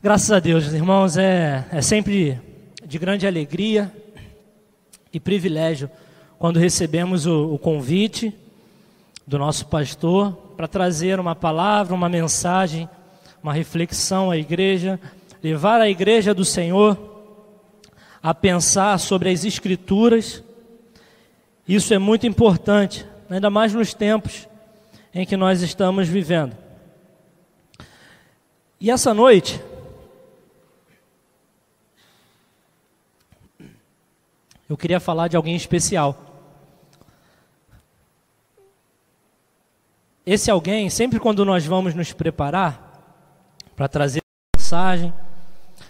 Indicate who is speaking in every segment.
Speaker 1: Graças a Deus, irmãos, é sempre de grande alegria e privilégio quando recebemos o convite do nosso pastor para trazer uma palavra, uma mensagem, uma reflexão à igreja, levar a igreja do Senhor a pensar sobre as Escrituras. Isso é muito importante, ainda mais nos tempos em que nós estamos vivendo. E essa noite, eu queria falar de alguém especial. Esse alguém, sempre quando nós vamos nos preparar para trazer a mensagem,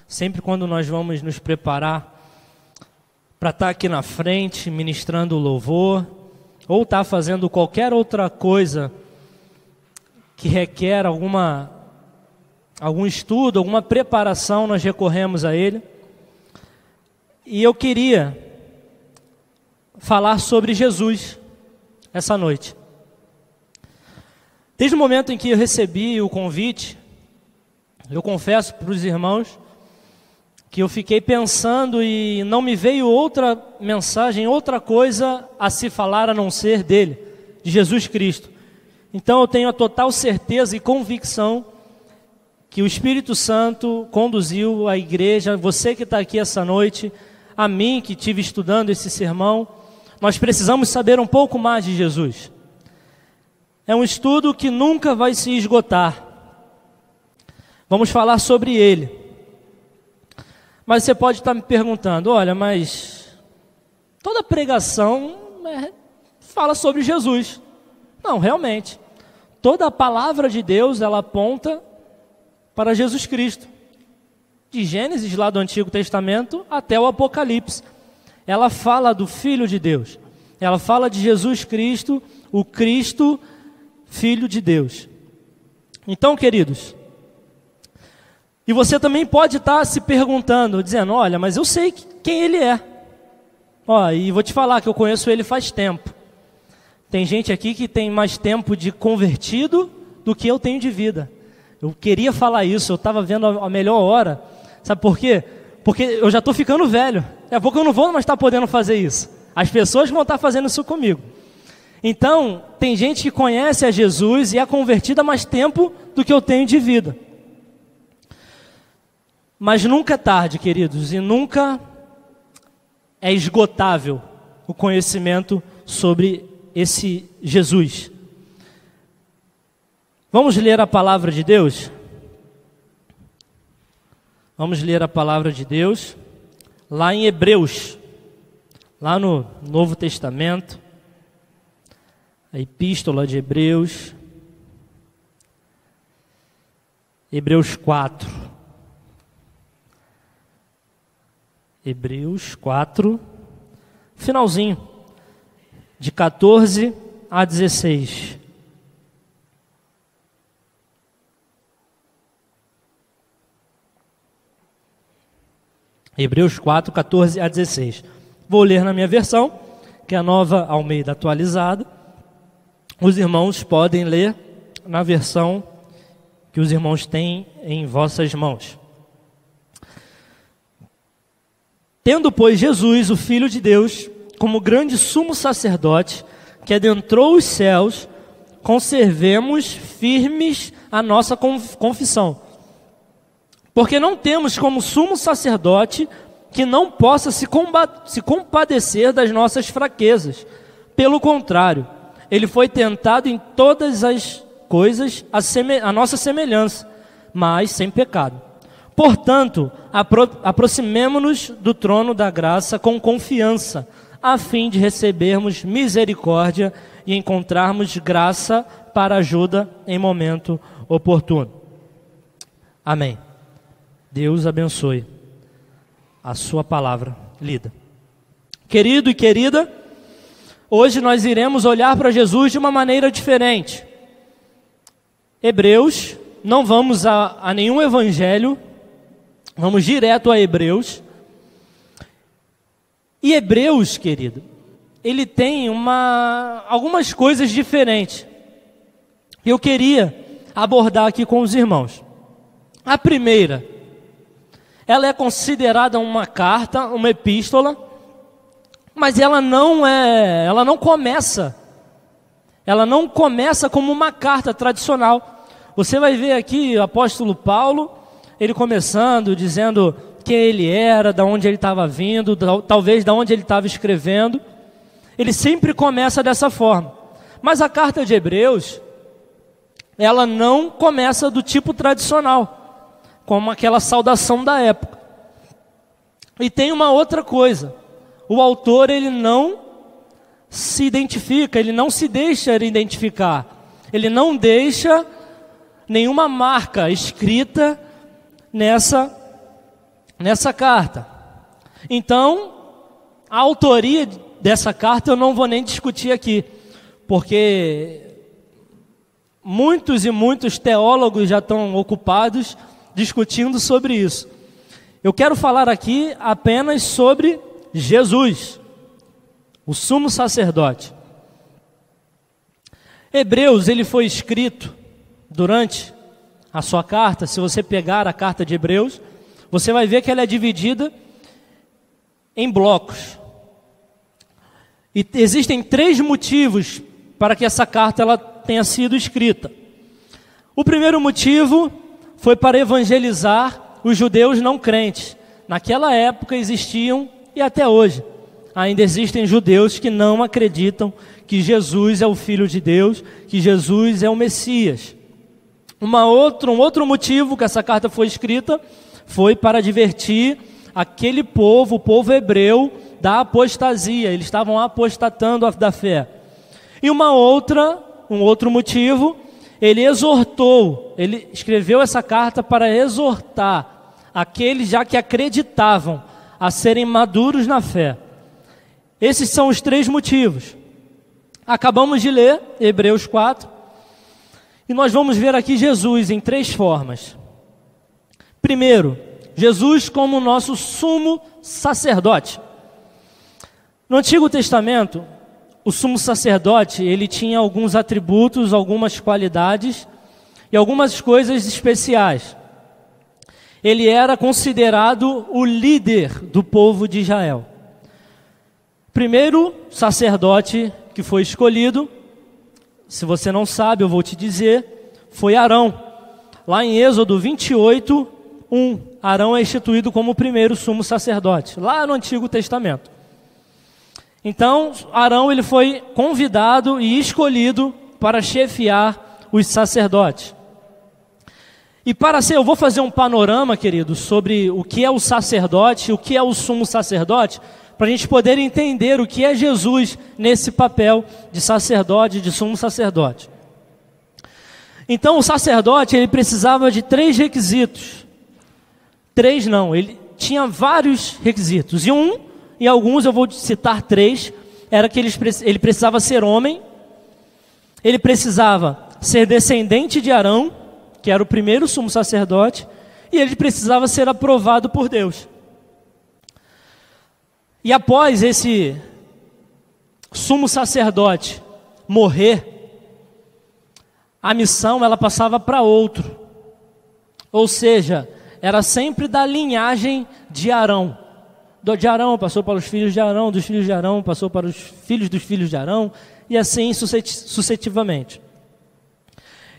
Speaker 1: sempre quando nós vamos nos preparar para estar aqui na frente, ministrando o louvor, ou estar fazendo qualquer outra coisa que requer algum estudo, alguma preparação, nós recorremos a ele. E eu queria falar sobre Jesus essa noite. Desde o momento em que eu recebi o convite, eu confesso para os irmãos que eu fiquei pensando e não me veio outra mensagem, outra coisa a se falar a não ser dele, de Jesus Cristo. Então eu tenho a total certeza e convicção que o Espírito Santo conduziu a igreja, você que está aqui essa noite, a mim que estive estudando esse sermão. Nós precisamos saber um pouco mais de Jesus. É um estudo que nunca vai se esgotar. Vamos falar sobre ele. Mas você pode estar me perguntando, olha, mas toda pregação fala sobre Jesus. Não, realmente. Toda a palavra de Deus, ela aponta para Jesus Cristo. De Gênesis, lá do Antigo Testamento, até o Apocalipse. Ela fala do Filho de Deus. Ela fala de Jesus Cristo, o Cristo, Filho de Deus. Então, queridos, e você também pode estar se perguntando, dizendo, olha, mas eu sei quem ele é. E vou te falar que eu conheço ele faz tempo. Tem gente aqui que tem mais tempo de convertido do que eu tenho de vida. Eu queria falar isso, eu estava vendo a melhor hora. Sabe por quê? Porque eu já estou ficando velho. Daqui a pouco eu não vou mais estar podendo fazer isso. As pessoas vão estar fazendo isso comigo. Então, tem gente que conhece a Jesus e é convertida há mais tempo do que eu tenho de vida. Mas nunca é tarde, queridos, e nunca é esgotável o conhecimento sobre esse Jesus. Vamos ler a palavra de Deus? Vamos ler a palavra de Deus lá em Hebreus, lá no Novo Testamento, a Epístola de Hebreus, Hebreus 4. Hebreus 4, finalzinho, de 14 a 16. Hebreus 4, 14 a 16. Vou ler na minha versão, que é a Nova Almeida atualizada. Os irmãos podem ler na versão que os irmãos têm em vossas mãos. Tendo, pois, Jesus, o Filho de Deus, como grande sumo sacerdote, que adentrou os céus, conservemos firmes a nossa confissão. Porque não temos como sumo sacerdote que não possa se compadecer das nossas fraquezas. Pelo contrário, ele foi tentado em todas as coisas a nossa semelhança, mas sem pecado. Portanto, aproximemo-nos do trono da graça com confiança, a fim de recebermos misericórdia e encontrarmos graça para ajuda em momento oportuno. Amém. Deus abençoe a sua palavra lida. Querido e querida, hoje nós iremos olhar para Jesus de uma maneira diferente. Hebreus, não vamos a nenhum evangelho, vamos direto a Hebreus. E Hebreus, querido, ele tem algumas coisas diferentes. Eu queria abordar aqui com os irmãos. A primeira ela é considerada uma carta, uma epístola, mas ela não começa como uma carta tradicional. Você vai ver aqui o apóstolo Paulo, ele começando, dizendo quem ele era, de onde ele estava vindo, talvez de onde ele estava escrevendo. Ele sempre começa dessa forma. Mas a carta de Hebreus, ela não começa do tipo tradicional, como aquela saudação da época. E tem uma outra coisa. O autor, ele não se identifica, ele não se deixa identificar. Ele não deixa nenhuma marca escrita nessa carta. Então, a autoria dessa carta eu não vou nem discutir aqui, porque muitos e muitos teólogos já estão ocupados discutindo sobre isso. Eu quero falar aqui apenas sobre Jesus, o sumo sacerdote. Hebreus, ele foi escrito durante a sua carta. Se você pegar a carta de Hebreus, você vai ver que ela é dividida em blocos. E existem 3 motivos para que essa carta ela tenha sido escrita. O primeiro motivo foi para evangelizar os judeus não crentes. Naquela época existiam, e até hoje, ainda existem judeus que não acreditam que Jesus é o Filho de Deus, que Jesus é o Messias. Um outro motivo que essa carta foi escrita foi para advertir aquele povo, o povo hebreu, da apostasia. Eles estavam apostatando da fé. E um outro motivo, ele escreveu essa carta para exortar aqueles já que acreditavam a serem maduros na fé. Esses são os 3 motivos. Acabamos de ler Hebreus 4, e nós vamos ver aqui Jesus em 3 formas. Primeiro, Jesus como nosso sumo sacerdote. No Antigo Testamento, o sumo sacerdote, ele tinha alguns atributos, algumas qualidades e algumas coisas especiais. Ele era considerado o líder do povo de Israel. Primeiro sacerdote que foi escolhido, se você não sabe, eu vou te dizer, foi Arão. Lá em Êxodo 28, 1, Arão é instituído como o primeiro sumo sacerdote, lá no Antigo Testamento. Então, Arão ele foi convidado e escolhido para chefiar os sacerdotes. E eu vou fazer um panorama, queridos, sobre o que é o sacerdote, o que é o sumo sacerdote, para a gente poder entender o que é Jesus nesse papel de sacerdote, de sumo sacerdote. Então, o sacerdote, ele precisava de 3 requisitos. 3 não, ele tinha vários requisitos. E alguns eu vou citar 3, era que ele precisava ser homem, ele precisava ser descendente de Arão, que era o primeiro sumo sacerdote, e ele precisava ser aprovado por Deus. E após esse sumo sacerdote morrer, a missão ela passava para outro. Ou seja, era sempre da linhagem de Arão. De Arão passou para os filhos de Arão, dos filhos de Arão passou para os filhos dos filhos de Arão, e assim sucessivamente.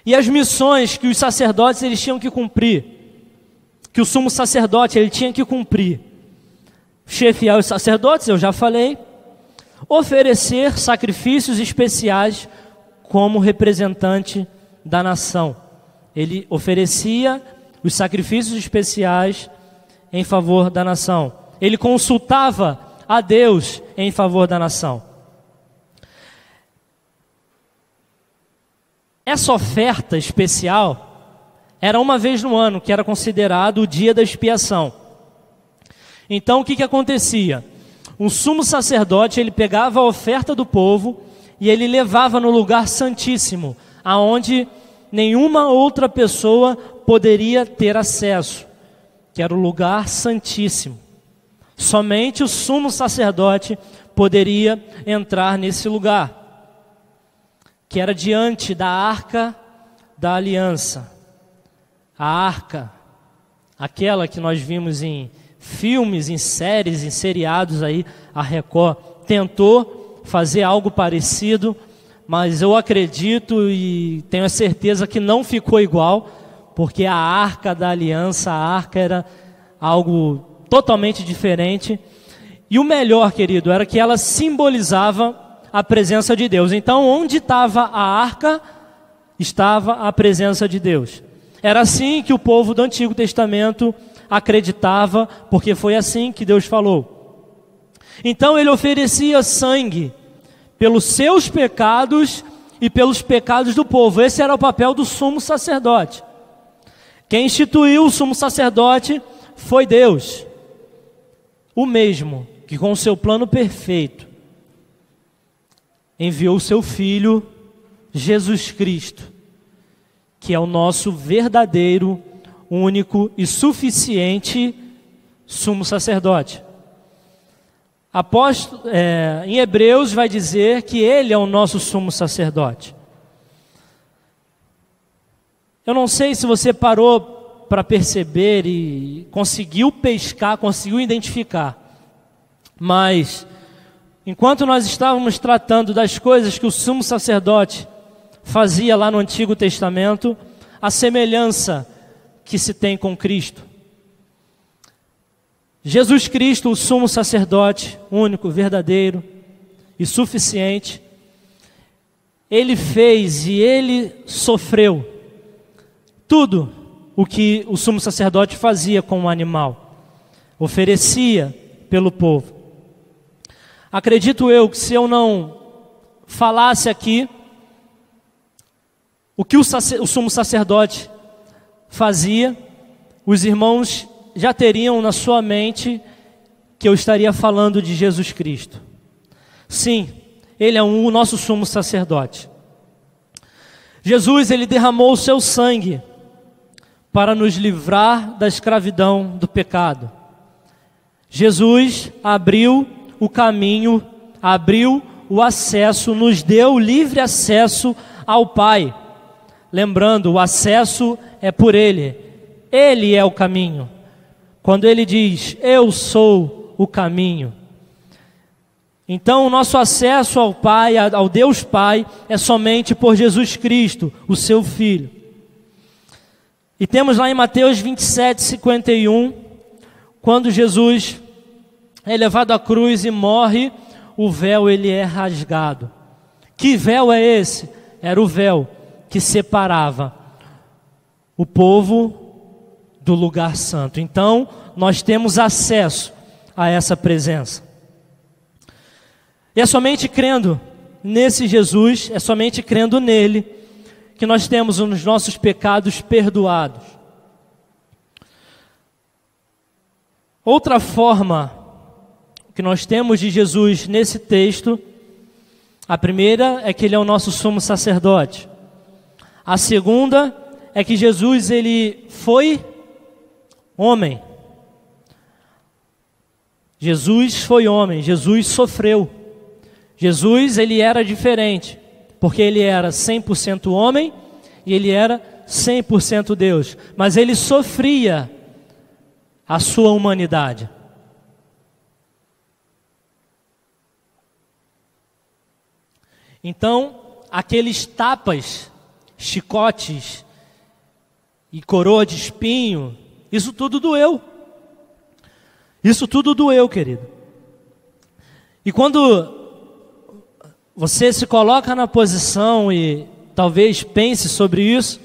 Speaker 1: E as missões que os sacerdotes eles tinham que cumprir, que o sumo sacerdote ele tinha que cumprir: chefiar os sacerdotes, eu já falei, oferecer sacrifícios especiais como representante da nação. Ele oferecia os sacrifícios especiais em favor da nação. Ele consultava a Deus em favor da nação. Essa oferta especial era uma vez no ano, que era considerado o dia da expiação. Então o que acontecia? O sumo sacerdote ele pegava a oferta do povo e ele levava no lugar santíssimo, aonde nenhuma outra pessoa poderia ter acesso, que era o lugar santíssimo. Somente o sumo sacerdote poderia entrar nesse lugar, que era diante da arca da aliança. A aquela que nós vimos em filmes, em séries, em seriados aí, a Record tentou fazer algo parecido, mas eu acredito e tenho a certeza que não ficou igual, porque a Arca da Aliança, a Arca era algo totalmente diferente. E o melhor, querido, era que ela simbolizava a presença de Deus. Então, onde estava a Arca, estava a presença de Deus. Era assim que o povo do Antigo Testamento acreditava, porque foi assim que Deus falou. Então, ele oferecia sangue pelos seus pecados e pelos pecados do povo. Esse era o papel do sumo sacerdote. Quem instituiu o sumo sacerdote foi Deus, o mesmo que com o seu plano perfeito enviou o seu Filho, Jesus Cristo, que é o nosso verdadeiro, único e suficiente sumo sacerdote. Em Hebreus vai dizer que ele é o nosso sumo sacerdote. Eu não sei se você parou para perceber e conseguiu pescar, conseguiu identificar, mas enquanto nós estávamos tratando das coisas que o sumo sacerdote fazia lá no Antigo Testamento, a semelhança que se tem com Cristo. Jesus Cristo, o sumo sacerdote, único, verdadeiro e suficiente, ele fez e ele sofreu tudo o que o sumo sacerdote fazia com o animal, oferecia pelo povo. Acredito eu que se eu não falasse aqui o que o sumo sacerdote fazia, os irmãos já teriam na sua mente que eu estaria falando de Jesus Cristo. Sim, ele é o nosso sumo sacerdote. Jesus, ele derramou o seu sangue para nos livrar da escravidão do pecado. Jesus abriu o caminho, abriu o acesso, nos deu livre acesso ao Pai. Lembrando, o acesso é por Ele. Ele é o caminho. Quando Ele diz, eu sou o caminho. Então, o nosso acesso ao Pai, ao Deus Pai, é somente por Jesus Cristo, o seu Filho. E temos lá em Mateus 27:51, quando Jesus é levado à cruz e morre, o véu ele é rasgado. Que véu é esse? Era o véu que separava o povo do lugar santo. Então, nós temos acesso a essa presença. E é somente crendo nesse Jesus, é somente crendo nele, que nós temos os nossos pecados perdoados. Outra forma que nós temos de Jesus nesse texto, a primeira é que ele é o nosso sumo sacerdote. A segunda é que Jesus, ele foi homem. Jesus foi homem, Jesus sofreu. Jesus, ele era diferente, porque ele era 100% homem e ele era 100% Deus. Mas ele sofria a sua humanidade. Então, aqueles tapas, chicotes e coroa de espinho, isso tudo doeu. Isso tudo doeu, querido. E quando você se coloca na posição e talvez pense sobre isso,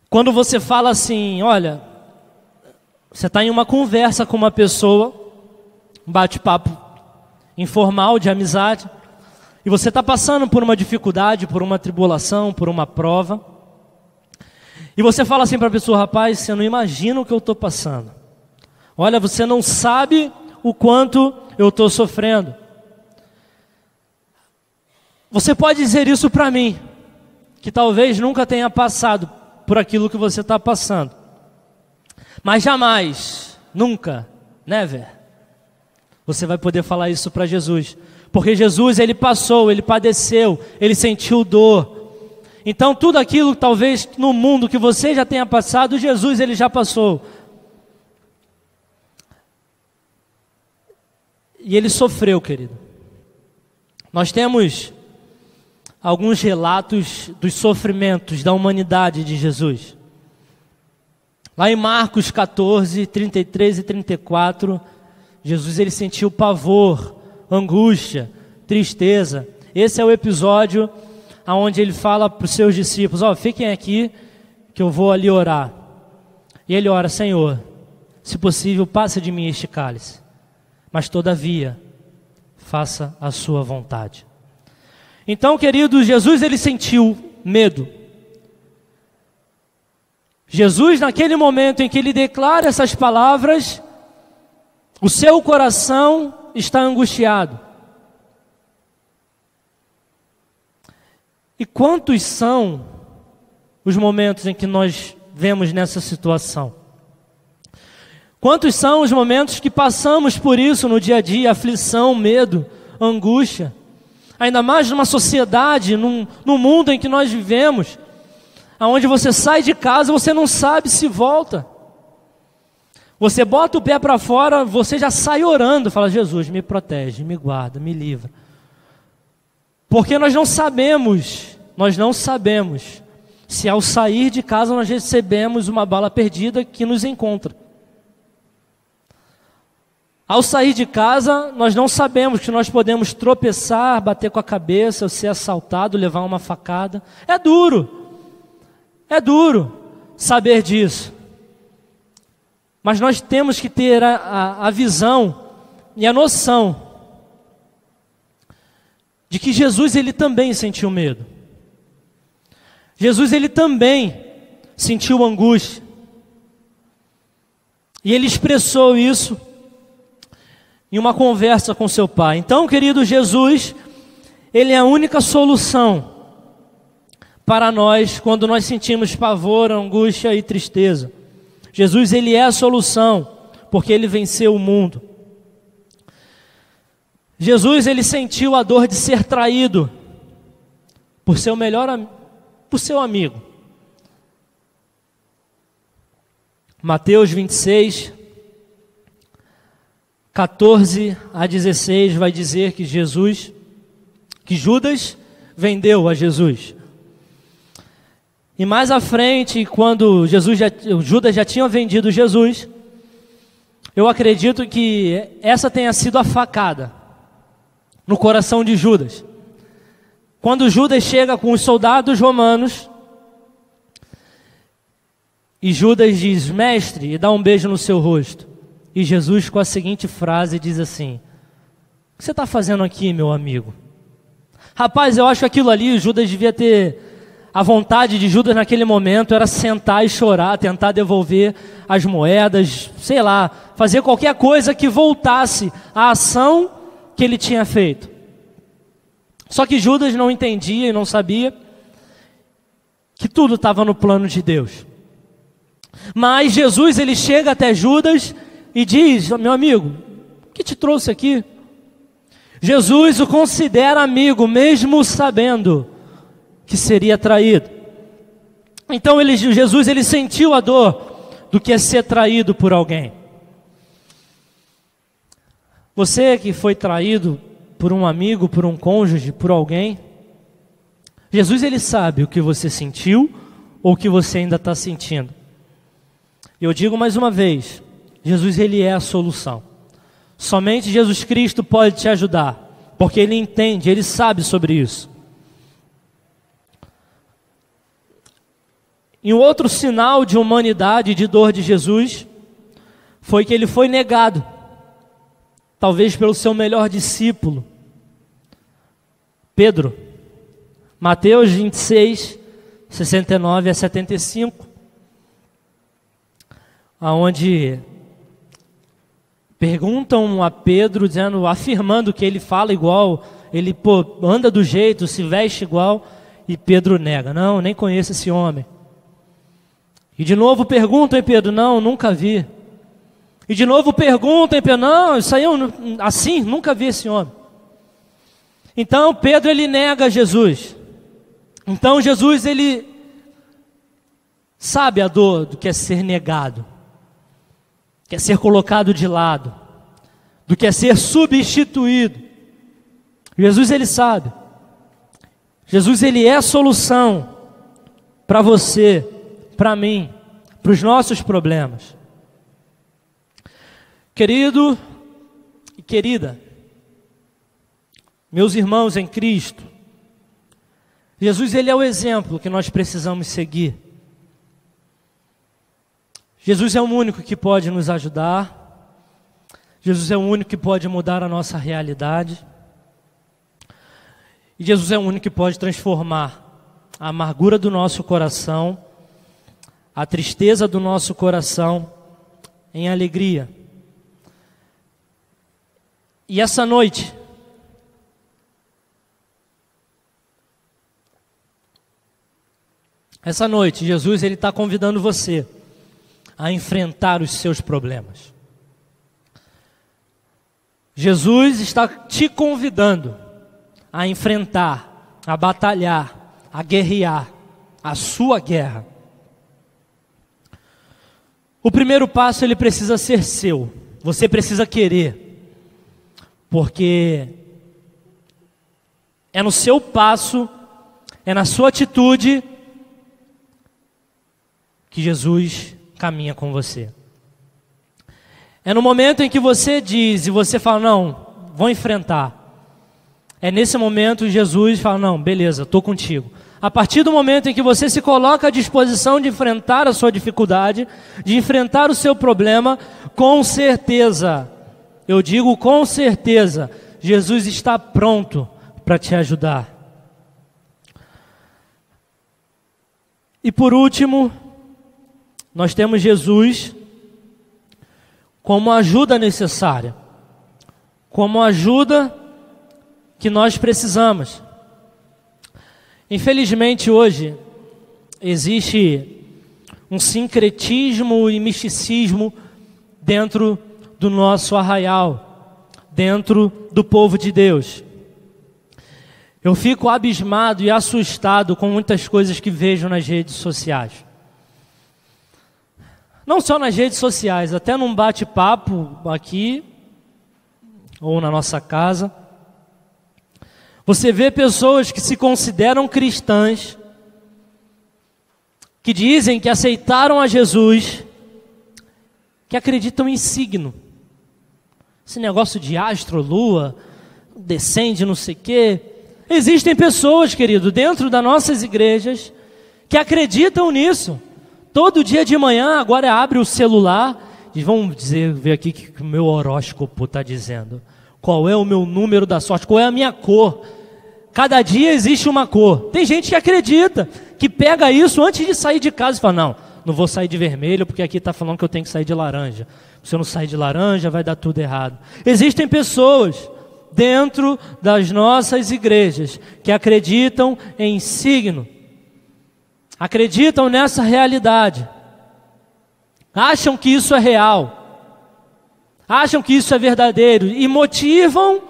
Speaker 1: quando você fala assim, olha, você está em uma conversa com uma pessoa, um bate-papo informal de amizade, e você está passando por uma dificuldade, por uma tribulação, por uma prova, e você fala assim para a pessoa, rapaz, você não imagina o que eu estou passando. Olha, você não sabe o quanto eu estou sofrendo. Você pode dizer isso para mim, que talvez nunca tenha passado por aquilo que você está passando. Mas jamais, nunca, never, você vai poder falar isso para Jesus. Porque Jesus, ele passou, ele padeceu, ele sentiu dor. Então tudo aquilo talvez no mundo que você já tenha passado, Jesus ele já passou. E ele sofreu, querido. Nós temos alguns relatos dos sofrimentos da humanidade de Jesus. Lá em Marcos 14, 33 e 34, Jesus ele sentiu pavor, angústia, tristeza. Esse é o episódio onde ele fala para os seus discípulos, fiquem aqui que eu vou ali orar. E ele ora, Senhor, se possível, passa de mim este cálice, mas todavia, faça a sua vontade. Então, queridos, Jesus ele sentiu medo. Jesus, naquele momento em que ele declara essas palavras, o seu coração está angustiado. E quantos são os momentos em que nós vemos nessa situação? Quantos são os momentos que passamos por isso no dia a dia, aflição, medo, angústia? Ainda mais numa sociedade, num mundo em que nós vivemos, onde você sai de casa, você não sabe se volta. Você bota o pé para fora, você já sai orando, fala, Jesus, me protege, me guarda, me livra. Porque nós não sabemos se ao sair de casa nós recebemos uma bala perdida que nos encontra. Ao sair de casa, nós não sabemos que nós podemos tropeçar, bater com a cabeça, ser assaltado, levar uma facada. É duro saber disso. Mas nós temos que ter a visão e a noção de que Jesus ele também sentiu medo. Jesus ele também sentiu angústia. E ele expressou isso em uma conversa com seu pai. Então, querido, Jesus, ele é a única solução para nós quando nós sentimos pavor, angústia e tristeza. Jesus, ele é a solução, porque ele venceu o mundo. Jesus, ele sentiu a dor de ser traído por seu amigo. Mateus 26, 14 a 16 vai dizer que Judas vendeu a Jesus. E mais à frente, quando Judas já tinha vendido Jesus, eu acredito que essa tenha sido a facada no coração de Judas. Quando Judas chega com os soldados romanos, e Judas diz, mestre, e dá um beijo no seu rosto. E Jesus com a seguinte frase diz assim, o que você está fazendo aqui, meu amigo? Rapaz, eu acho que aquilo ali, Judas devia ter, a vontade de Judas naquele momento era sentar e chorar, tentar devolver as moedas, sei lá, fazer qualquer coisa que voltasse à ação que ele tinha feito. Só que Judas não entendia e não sabia que tudo estava no plano de Deus. Mas Jesus, ele chega até Judas e diz, meu amigo, o que te trouxe aqui? Jesus o considera amigo, mesmo sabendo que seria traído. Então Jesus ele sentiu a dor do que é ser traído por alguém. Você que foi traído por um amigo, por um cônjuge, por alguém, Jesus ele sabe o que você sentiu ou o que você ainda está sentindo. Eu digo mais uma vez, Jesus ele é a solução. Somente Jesus Cristo pode te ajudar, porque ele entende, ele sabe sobre isso. E um outro sinal de humanidade e de dor de Jesus foi que ele foi negado, talvez pelo seu melhor discípulo, Pedro. Mateus 26, 69 a 75, aonde perguntam a Pedro, afirmando que ele fala igual, ele anda do jeito, se veste igual, e Pedro nega, não, nem conheço esse homem. E de novo perguntam em Pedro, não, nunca vi. E de novo perguntam em Pedro, não, isso aí assim, nunca vi esse homem. Então Pedro ele nega Jesus. Então Jesus, ele sabe a dor do que é ser negado, que é ser colocado de lado, do que é ser substituído. Jesus, ele sabe. Jesus, ele é a solução para você, para mim, para os nossos problemas. Querido e querida, meus irmãos em Cristo, Jesus, ele é o exemplo que nós precisamos seguir. Jesus é o único que pode nos ajudar. Jesus é o único que pode mudar a nossa realidade. E Jesus é o único que pode transformar a amargura do nosso coração, a tristeza do nosso coração em alegria. E essa noite, Jesus, ele está convidando você a enfrentar os seus problemas. Jesus está te convidando a enfrentar, a batalhar, a guerrear a sua guerra. O primeiro passo, ele precisa ser seu. Você precisa querer. Porque é no seu passo, é na sua atitude que Jesus caminha com você. É no momento em que você diz e você fala, não, vou enfrentar. É nesse momento que Jesus fala, não, beleza, estou contigo. A partir do momento em que você se coloca à disposição de enfrentar a sua dificuldade, de enfrentar o seu problema, com certeza, eu digo com certeza, Jesus está pronto para te ajudar. E por último, nós temos Jesus como ajuda necessária, como ajuda que nós precisamos. Infelizmente hoje existe um sincretismo e misticismo dentro do nosso arraial, dentro do povo de Deus. Eu fico abismado e assustado com muitas coisas que vejo nas redes sociais. Não só nas redes sociais, até num bate-papo aqui, ou na nossa casa. Você vê pessoas que se consideram cristãs, que dizem que aceitaram a Jesus, que acreditam em signo. Esse negócio de astro, lua, descende, não sei o quê. Existem pessoas, querido, dentro das nossas igrejas, que acreditam nisso. Todo dia de manhã, agora abre o celular e vamos ver aqui o que o meu horóscopo está dizendo. Qual é o meu número da sorte? Qual é a minha cor? Cada dia existe uma cor. Tem gente que acredita, que pega isso antes de sair de casa e fala, não vou sair de vermelho porque aqui está falando que eu tenho que sair de laranja. Se eu não sair de laranja, vai dar tudo errado. Existem pessoas dentro das nossas igrejas que acreditam em signo. Acreditam nessa realidade, acham que isso é real, acham que isso é verdadeiro e motivam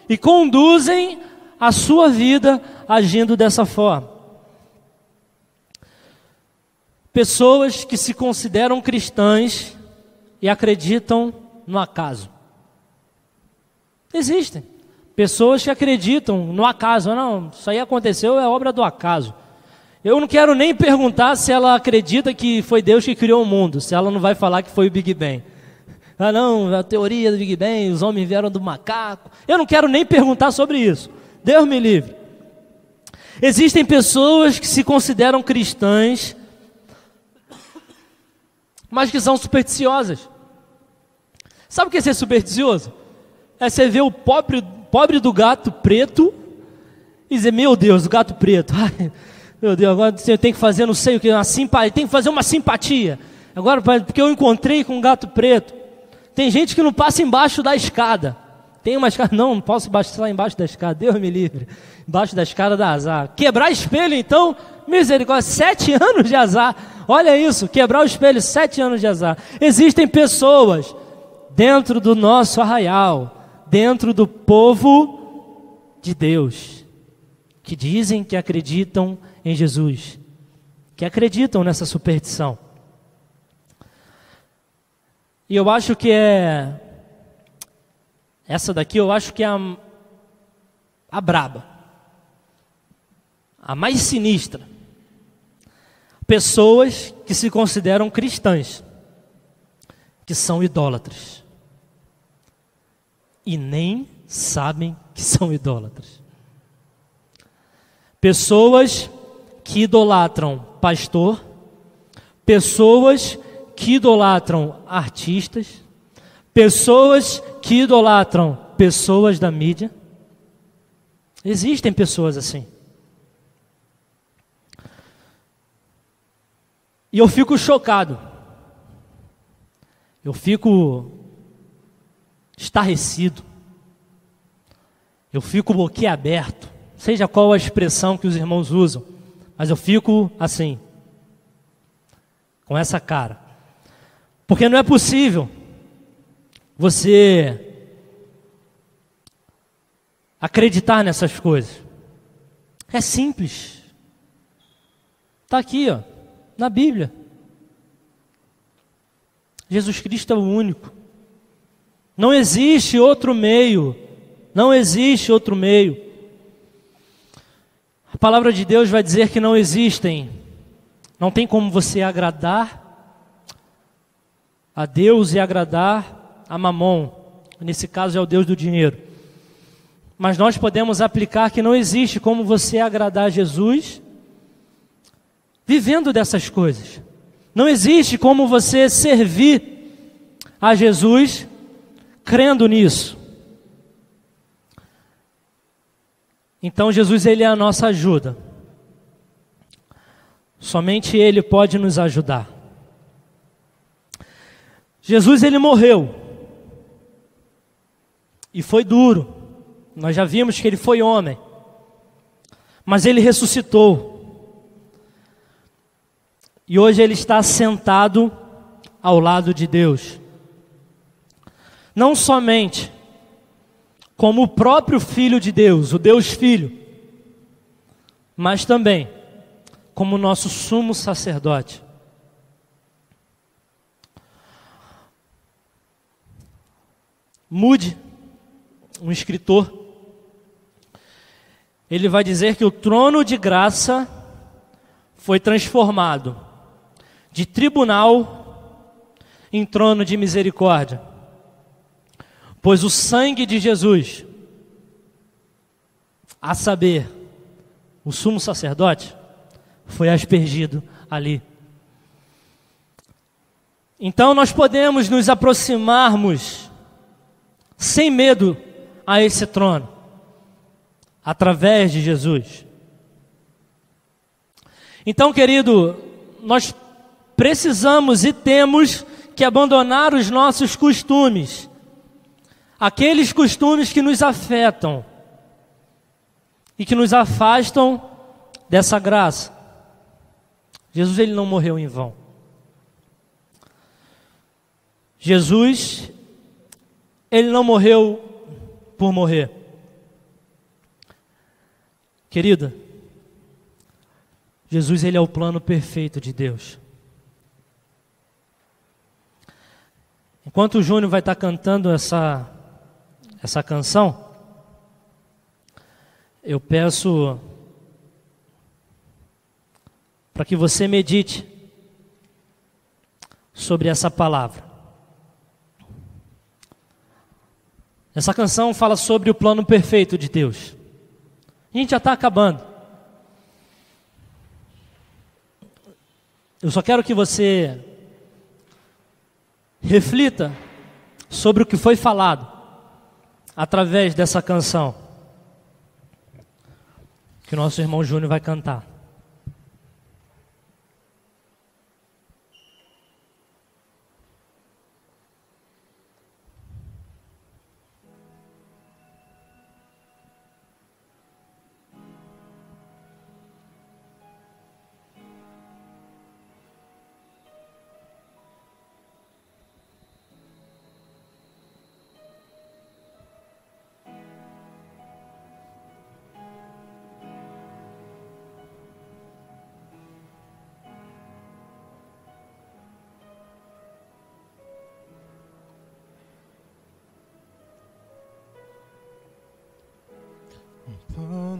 Speaker 1: e conduzem a sua vida agindo dessa forma. Pessoas que se consideram cristãs e acreditam no acaso. Existem pessoas que acreditam no acaso, não, isso aí aconteceu, é obra do acaso. Eu não quero nem perguntar se ela acredita que foi Deus que criou o mundo, se ela não vai falar que foi o Big Bang. Não, a teoria do Big Bang, os homens vieram do macaco. Eu não quero nem perguntar sobre isso. Deus me livre. Existem pessoas que se consideram cristãs, mas que são supersticiosas. Sabe o que é ser supersticioso? É você ver o pobre do gato preto e dizer, meu Deus, o gato preto, ai, meu Deus, agora você tem que fazer não sei o que, tem que fazer uma simpatia. Agora, porque eu encontrei com um gato preto. Tem gente que não passa embaixo da escada. Tem uma escada, não posso passar embaixo da escada, Deus me livre. Embaixo da escada dá azar. Quebrar espelho então, misericórdia, 7 anos de azar. Olha isso, quebrar o espelho, 7 anos de azar. Existem pessoas dentro do nosso arraial, dentro do povo de Deus, que dizem que acreditam em Jesus, que acreditam nessa superstição. E eu acho que essa daqui eu acho que é a braba, a mais sinistra. Pessoas que se consideram cristãs, que são idólatras, e nem sabem que são idólatras. Pessoas que idolatram pastor, pessoas que idolatram artistas, pessoas que idolatram pessoas da mídia. Existem pessoas assim. E eu fico chocado. Eu fico estarrecido. Eu fico boquiaberto. Seja qual a expressão que os irmãos usam, mas eu fico assim, com essa cara. Porque não é possível você acreditar nessas coisas. É simples. Está aqui, ó, na Bíblia. Jesus Cristo é o único. Não existe outro meio. Não existe outro meio. A palavra de Deus vai dizer que não tem como você agradar a Deus e agradar a Mamon. Nesse caso é o Deus do dinheiro. Mas nós podemos aplicar que não existe como você agradar a Jesus vivendo dessas coisas. Não existe como você servir a Jesus crendo nisso. Então Jesus, ele é a nossa ajuda. Somente Ele pode nos ajudar. Jesus, ele morreu. E foi duro. Nós já vimos que ele foi homem. Mas ele ressuscitou. E hoje ele está sentado ao lado de Deus. Não somente como o próprio Filho de Deus, o Deus Filho, mas também como nosso sumo sacerdote. Moody, um escritor, ele vai dizer que o trono de graça foi transformado de tribunal em trono de misericórdia, pois o sangue de Jesus, a saber, o sumo sacerdote, foi aspergido ali. Então nós podemos nos aproximarmos sem medo a esse trono, através de Jesus. Então, querido, nós precisamos e temos que abandonar os nossos costumes, aqueles costumes que nos afetam e que nos afastam dessa graça. Jesus, ele não morreu em vão. Jesus, ele não morreu por morrer. Querida, Jesus, ele é o plano perfeito de Deus. Enquanto o Júnior vai estar cantando essa canção, eu peço para que você medite sobre essa palavra. Essa canção fala sobre o plano perfeito de Deus. A gente já está acabando. Eu só quero que você reflita sobre o que foi falado através dessa canção que o nosso irmão Júnior vai cantar.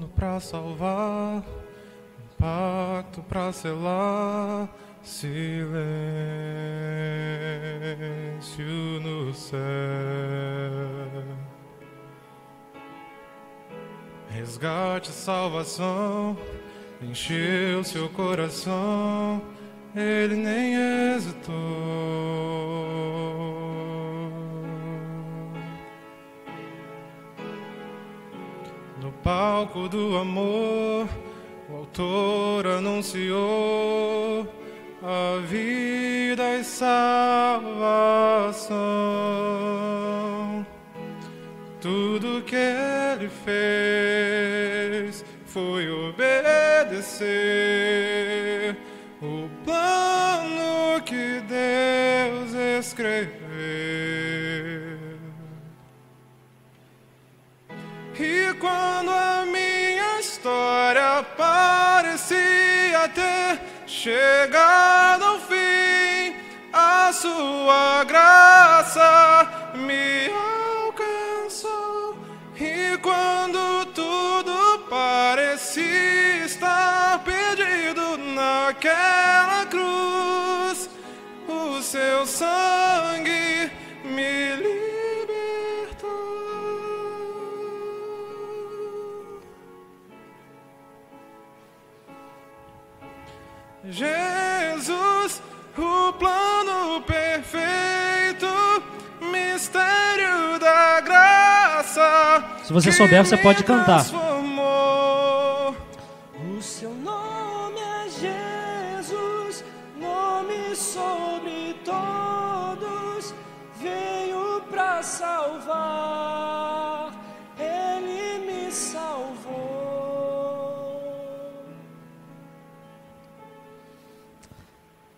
Speaker 2: pra salvar, pacto pra selar, silêncio no céu. Resgate, salvação, encheu seu coração, ele nem hesitou. No palco do amor, o autor anunciou a vida e salvação. Tudo que ele fez foi obedecer o plano que Deus escreveu. E quando a minha história parecia ter chegado ao fim, a sua graça me alcançou. E quando tudo parecia estar perdido naquela cruz, o seu sangue me libertou. Jesus, o plano perfeito, mistério da graça.
Speaker 1: Se você souber, você pode cantar.
Speaker 3: O seu nome é Jesus, nome sobre todos, veio pra salvar, ele me salvou.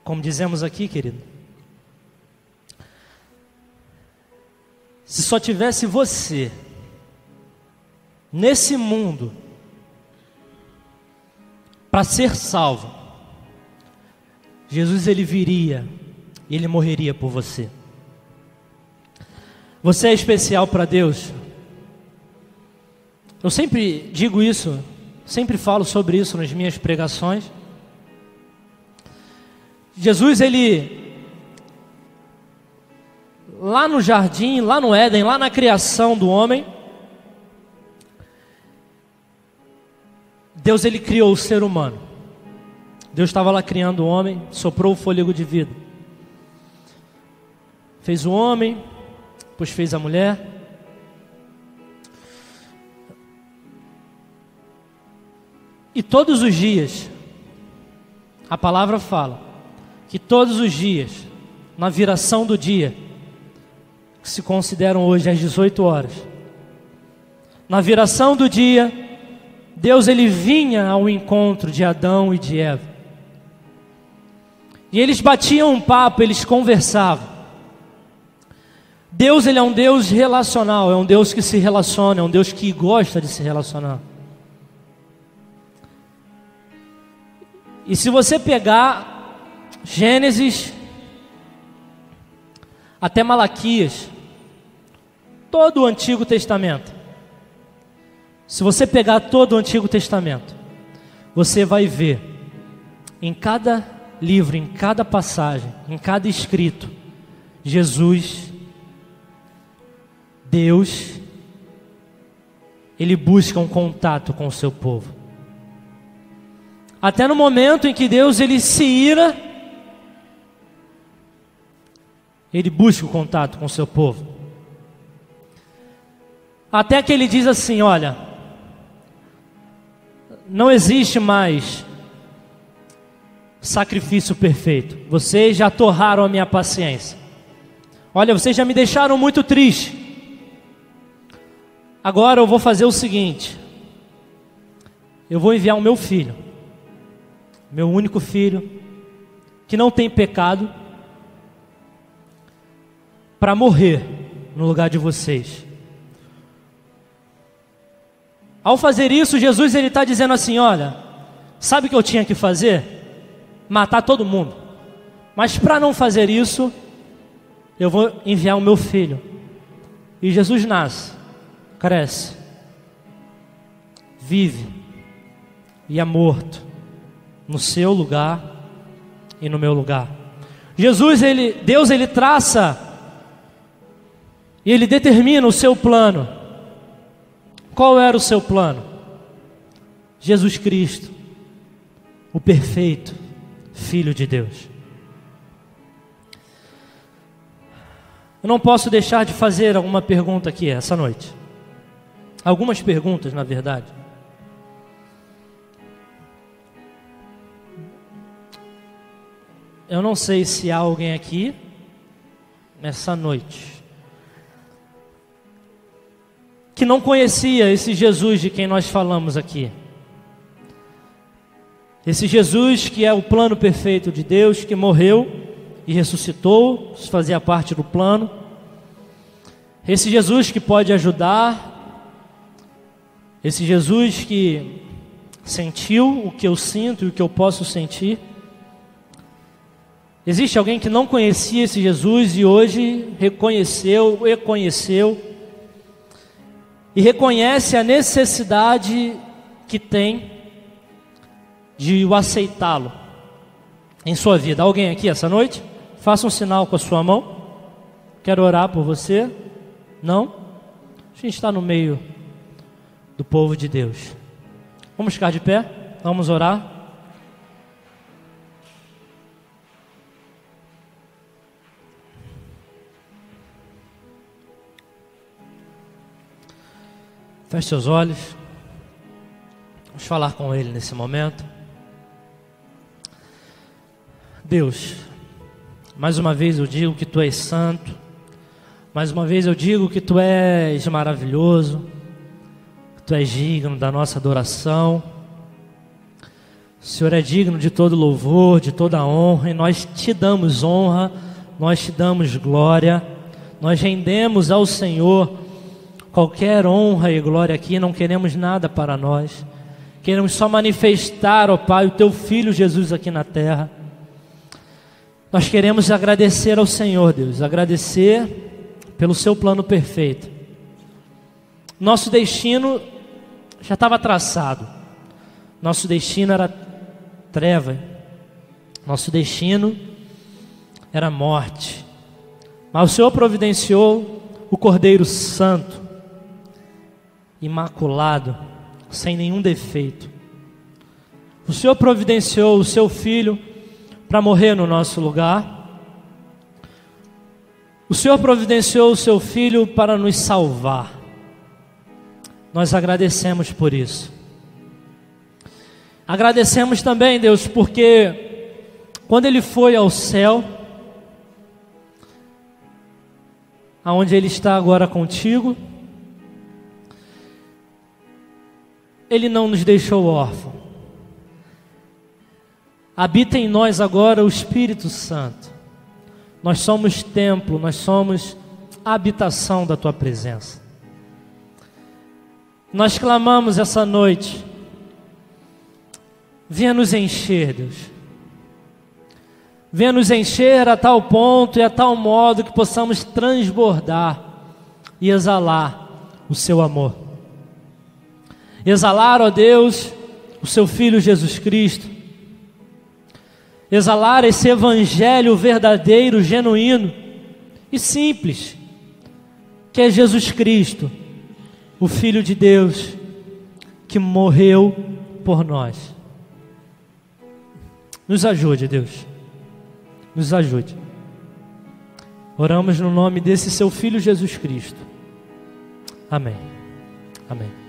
Speaker 1: Como dizemos aqui, querido, se só tivesse você nesse mundo para ser salvo, Jesus ele viria e ele morreria por você. Você é especial para Deus. Eu sempre digo isso, sempre falo sobre isso nas minhas pregações. Jesus, ele, lá no jardim, lá no Éden, lá na criação do homem, Deus, ele criou o ser humano. Deus estava lá criando o homem, soprou o fôlego de vida. Fez o homem, depois fez a mulher. E todos os dias, a palavra fala, que todos os dias, na viração do dia, que se consideram hoje às 18 horas, na viração do dia, Deus ele vinha ao encontro de Adão e de Eva. E eles batiam um papo, eles conversavam. Deus ele é um Deus relacional, é um Deus que se relaciona, é um Deus que gosta de se relacionar. E se você pegar Gênesis até Malaquias, todo o Antigo Testamento, se você pegar todo o Antigo Testamento, você vai ver em cada livro, em cada passagem, em cada escrito, Jesus, Deus, ele busca um contato com o seu povo. Até no momento em que Deus ele se ira, ele busca o contato com o seu povo. Até que ele diz assim, olha, não existe mais sacrifício perfeito. Vocês já torraram a minha paciência. Olha, vocês já me deixaram muito triste. Agora eu vou fazer o seguinte. Eu vou enviar o meu filho, meu único filho, que não tem pecado, para morrer no lugar de vocês. Ao fazer isso, Jesus ele está dizendo assim, olha, sabe o que eu tinha que fazer? Matar todo mundo. Mas para não fazer isso, eu vou enviar o meu filho. E Jesus nasce, cresce, vive, e é morto no seu lugar e no meu lugar. Deus ele traça e ele determina o seu plano. Qual era o seu plano? Jesus Cristo, o perfeito Filho de Deus. Eu não posso deixar de fazer alguma pergunta aqui essa noite. Algumas perguntas, na verdade. Eu não sei se há alguém aqui nessa noite que não conhecia esse Jesus de quem nós falamos aqui. Esse Jesus que é o plano perfeito de Deus, que morreu e ressuscitou, isso fazia parte do plano. Esse Jesus que pode ajudar, esse Jesus que sentiu o que eu sinto e o que eu posso sentir. Existe alguém que não conhecia esse Jesus e hoje reconheceu e conheceu e reconhece a necessidade que tem de o aceitá-lo em sua vida. Alguém aqui essa noite? Faça um sinal com a sua mão. Quero orar por você. Não? A gente está no meio do povo de Deus. Vamos ficar de pé? Vamos orar? Feche seus olhos. Vamos falar com Ele nesse momento. Deus, mais uma vez eu digo que Tu és santo. Mais uma vez eu digo que Tu és maravilhoso. Que Tu és digno da nossa adoração. O Senhor é digno de todo louvor, de toda honra. E nós Te damos honra, nós Te damos glória. Nós rendemos ao Senhor qualquer honra e glória aqui. Não queremos nada para nós. Queremos só manifestar, ó Pai, o Teu Filho Jesus aqui na terra. Nós queremos agradecer ao Senhor, Deus, agradecer pelo Seu plano perfeito. Nosso destino já estava traçado. Nosso destino era treva. Nosso destino era morte. Mas o Senhor providenciou o Cordeiro Santo, imaculado, sem nenhum defeito. O Senhor providenciou o Seu Filho para morrer no nosso lugar. O Senhor providenciou o Seu Filho para nos salvar. Nós agradecemos por isso. Agradecemos também, Deus, porque quando Ele foi ao céu, aonde Ele está agora contigo, Ele não nos deixou órfãos. Habita em nós agora o Espírito Santo. Nós somos templo, nós somos a habitação da Tua presença. Nós clamamos essa noite: venha nos encher, Deus. Venha nos encher a tal ponto e a tal modo que possamos transbordar e exalar o Seu amor. Exalar, ó Deus, o Seu Filho Jesus Cristo. Exalar esse evangelho verdadeiro, genuíno e simples, que é Jesus Cristo, o Filho de Deus, que morreu por nós. Nos ajude, Deus. Nos ajude. Oramos no nome desse Seu Filho Jesus Cristo. Amém. Amém.